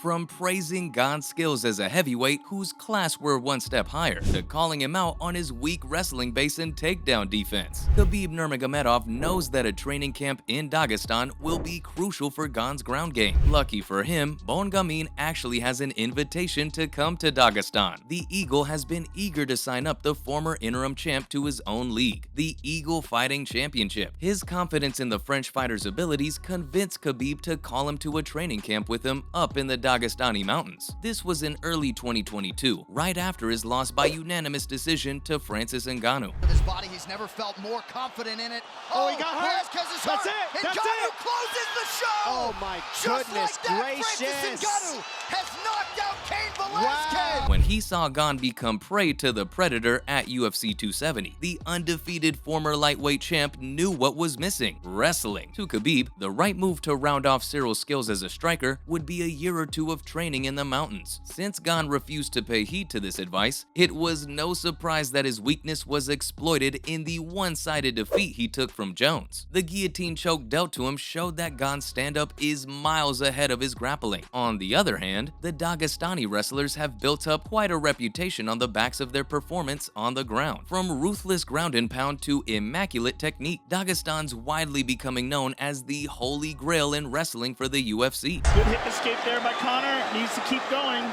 From praising Gane's skills as a heavyweight whose class were one step higher, to calling him out on his weak wrestling base and takedown defense, Khabib Nurmagomedov knows that a training camp in Dagestan will be crucial for Gane's ground game. Lucky for him, Bongamin actually has an invitation to come to Dagestan. The Eagle has been eager to sign up the former interim champ to his own league, the Eagle Fighting Championship. His confidence in the French fighter's abilities convinced Khabib to call him to a training camp with him up in the Dagestani mountains. This was in early 2022, right after his loss by unanimous decision to Francis Ngannou. His body, he's never felt more confident in it. Oh, he got hurt. That's it. And That's Ngannou it. closes the show. Oh my Just goodness like that, gracious! Francis Ngannou has knocked out Cain Velasquez. Wow. When he saw Gane become prey to the Predator at UFC 270, the undefeated former lightweight champ knew what was missing: wrestling. To Khabib, the right move to round off Cyril's skills as a striker would be a year or two of training in the mountains. Since Gane refused to pay heed to this advice, it was no surprise that his weakness was exploited in the one-sided defeat he took from Jones. The guillotine choke dealt to him showed that Gane's stand-up is miles ahead of his grappling. On the other hand, the Dagestani wrestlers have built up quite a reputation on the backs of their performance on the ground. From ruthless ground and pound to immaculate technique, Dagestan's widely becoming known as the holy grail in wrestling for the UFC. Good hip escape there by Connor. Needs to keep going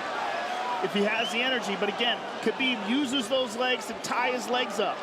if he has the energy. But again, Khabib uses those legs to tie his legs up.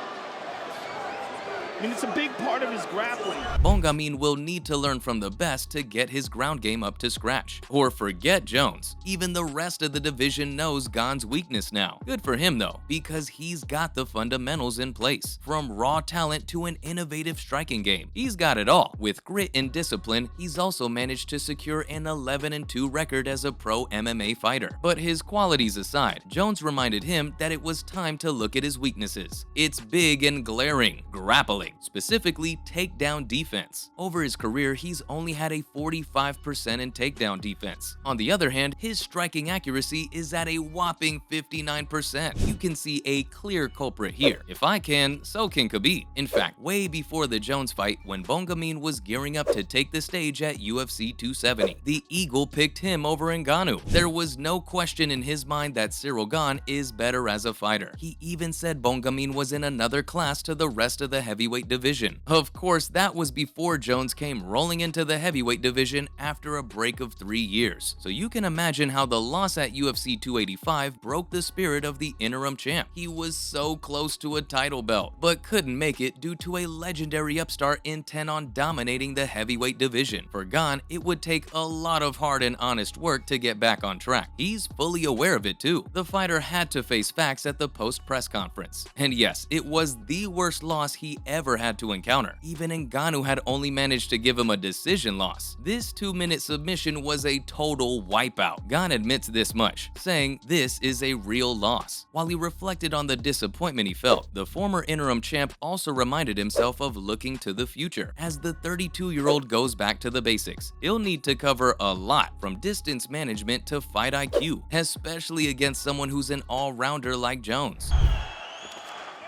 I mean, it's a big part of his grappling. Bongamin will need to learn from the best to get his ground game up to scratch. Or forget Jones. Even the rest of the division knows Gane's weakness now. Good for him though, because he's got the fundamentals in place. From raw talent to an innovative striking game, he's got it all. With grit and discipline, he's also managed to secure an 11-2 record as a pro MMA fighter. But his qualities aside, Jones reminded him that it was time to look at his weaknesses. It's big and glaring: grappling. Specifically takedown defense. Over his career, he's only had a 45% in takedown defense. On the other hand, his striking accuracy is at a whopping 59%. You can see a clear culprit here. If I can, so can Khabib. In fact, way before the Jones fight, when Bongamin was gearing up to take the stage at UFC 270, the Eagle picked him over Ngannou. There was no question in his mind that Cyril Gane is better as a fighter. He even said Bongamin was in another class to the rest of the heavyweight division. Of course, that was before Jones came rolling into the heavyweight division after a break of 3 years. So you can imagine how the loss at UFC 285 broke the spirit of the interim champ. He was so close to a title belt, but couldn't make it due to a legendary upstart intent on dominating the heavyweight division. For Gane, it would take a lot of hard and honest work to get back on track. He's fully aware of it too. The fighter had to face facts at the post-press conference. And yes, it was the worst loss he ever had to encounter. Even Ngannou had only managed to give him a decision loss. This 2-minute submission was a total wipeout. Gane admits this much, saying this is a real loss. While he reflected on the disappointment he felt, the former interim champ also reminded himself of looking to the future. As the 32-year-old goes back to the basics, he'll need to cover a lot, from distance management to fight IQ, especially against someone who's an all-rounder like Jones.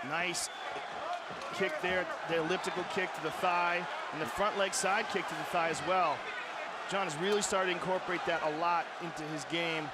Nice kick there, the elliptical kick to the thigh, and the front leg side kick to the thigh as well. John has really started to incorporate that a lot into his game.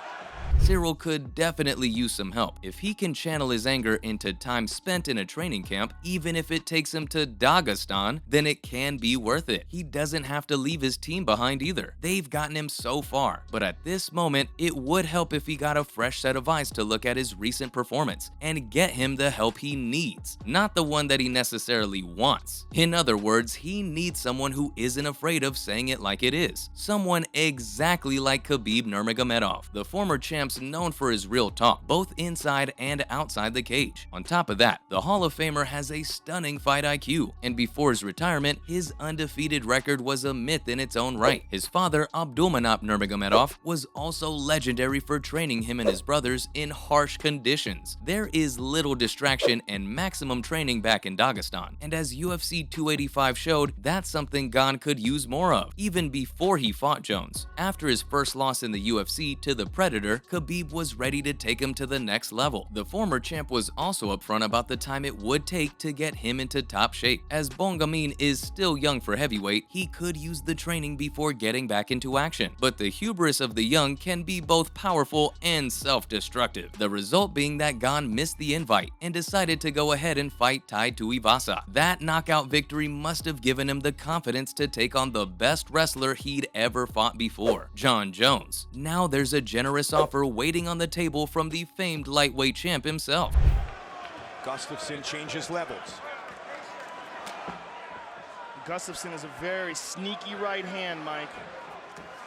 Cyril could definitely use some help. If he can channel his anger into time spent in a training camp, even if it takes him to Dagestan, then it can be worth it. He doesn't have to leave his team behind either. They've gotten him so far, but at this moment, it would help if he got a fresh set of eyes to look at his recent performance and get him the help he needs, not the one that he necessarily wants. In other words, he needs someone who isn't afraid of saying it like it is. Someone exactly like Khabib Nurmagomedov, the former champ's known for his real talk, both inside and outside the cage. On top of that, the Hall of Famer has a stunning fight IQ, and before his retirement, his undefeated record was a myth in its own right. His father, Abdulmanap Nurmagomedov, was also legendary for training him and his brothers in harsh conditions. There is little distraction and maximum training back in Dagestan, and as UFC 285 showed, that's something Gane could use more of, even before he fought Jones. After his first loss in the UFC to the Predator, Khabib was ready to take him to the next level. The former champ was also upfront about the time it would take to get him into top shape. As Bongamin is still young for heavyweight, he could use the training before getting back into action. But the hubris of the young can be both powerful and self-destructive. The result being that Gane missed the invite and decided to go ahead and fight Tai Tuivasa. That knockout victory must have given him the confidence to take on the best wrestler he'd ever fought before, Jon Jones. Now there's a generous offer waiting on the table from the famed lightweight champ himself. Gustafsson changes levels. Gustafsson is a very sneaky right hand, Mike.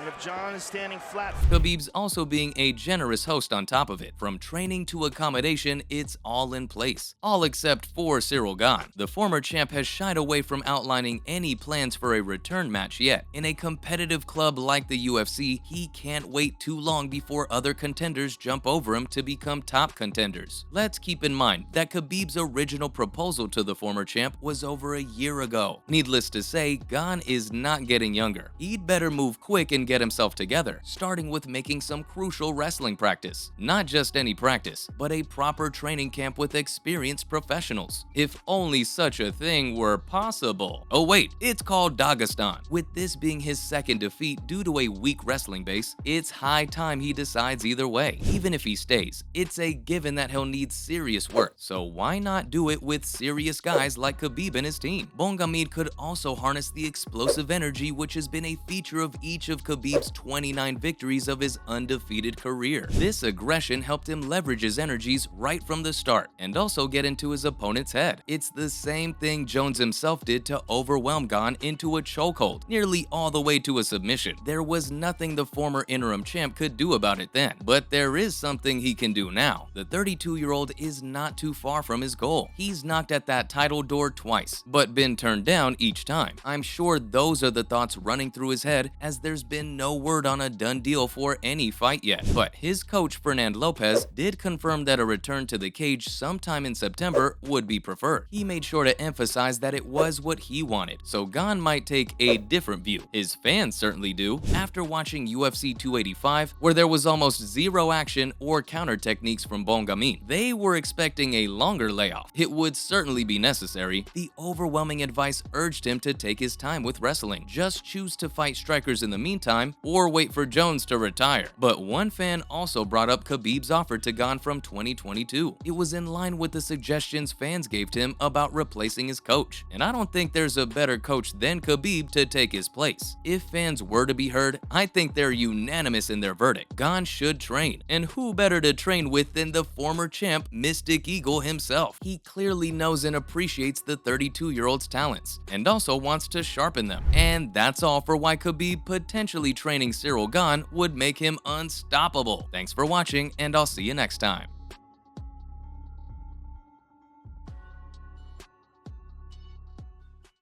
And if Jon is standing flat... Khabib's also being a generous host on top of it. From training to accommodation, it's all in place. All except for Cyril Gane. The former champ has shied away from outlining any plans for a return match yet. In a competitive club like the UFC, he can't wait too long before other contenders jump over him to become top contenders. Let's keep in mind that Khabib's original proposal to the former champ was over a year ago. Needless to say, Gane is not getting younger. He'd better move quick and get himself together, starting with making some crucial wrestling practice. Not just any practice, but a proper training camp with experienced professionals. If only such a thing were possible. Oh wait, it's called Dagestan. With this being his second defeat due to a weak wrestling base, it's high time he decides either way. Even if he stays, it's a given that he'll need serious work, so why not do it with serious guys like Khabib and his team? Bongamin could also harness the explosive energy which has been a feature of each of Khabib's 29 victories of his undefeated career. This aggression helped him leverage his energies right from the start and also get into his opponent's head. It's the same thing Jones himself did to overwhelm Gane into a chokehold, nearly all the way to a submission. There was nothing the former interim champ could do about it then, but there is something he can do now. The 32-year-old is not too far from his goal. He's knocked at that title door twice, but been turned down each time. I'm sure those are the thoughts running through his head, as there's been no word on a done deal for any fight yet. But his coach Fernand Lopez did confirm that a return to the cage sometime in September would be preferred. He made sure to emphasize that it was what he wanted, so Gane might take a different view. His fans certainly do. After watching UFC 285, where there was almost zero action or counter techniques from Bongamin, they were expecting a longer layoff. It would certainly be necessary. The overwhelming advice urged him to take his time with wrestling. Just choose to fight strikers in the meantime, or wait for Jones to retire. But one fan also brought up Khabib's offer to Gane from 2022. It was in line with the suggestions fans gave to him about replacing his coach, and I don't think there's a better coach than Khabib to take his place. If fans were to be heard, I think they're unanimous in their verdict. Gane should train, and who better to train with than the former champ Mystic Eagle himself. He clearly knows and appreciates the 32-year-old's talents, and also wants to sharpen them. And that's all for why Khabib potentially training Cyril Gane would make him unstoppable. Thanks for watching, and I'll see you next time.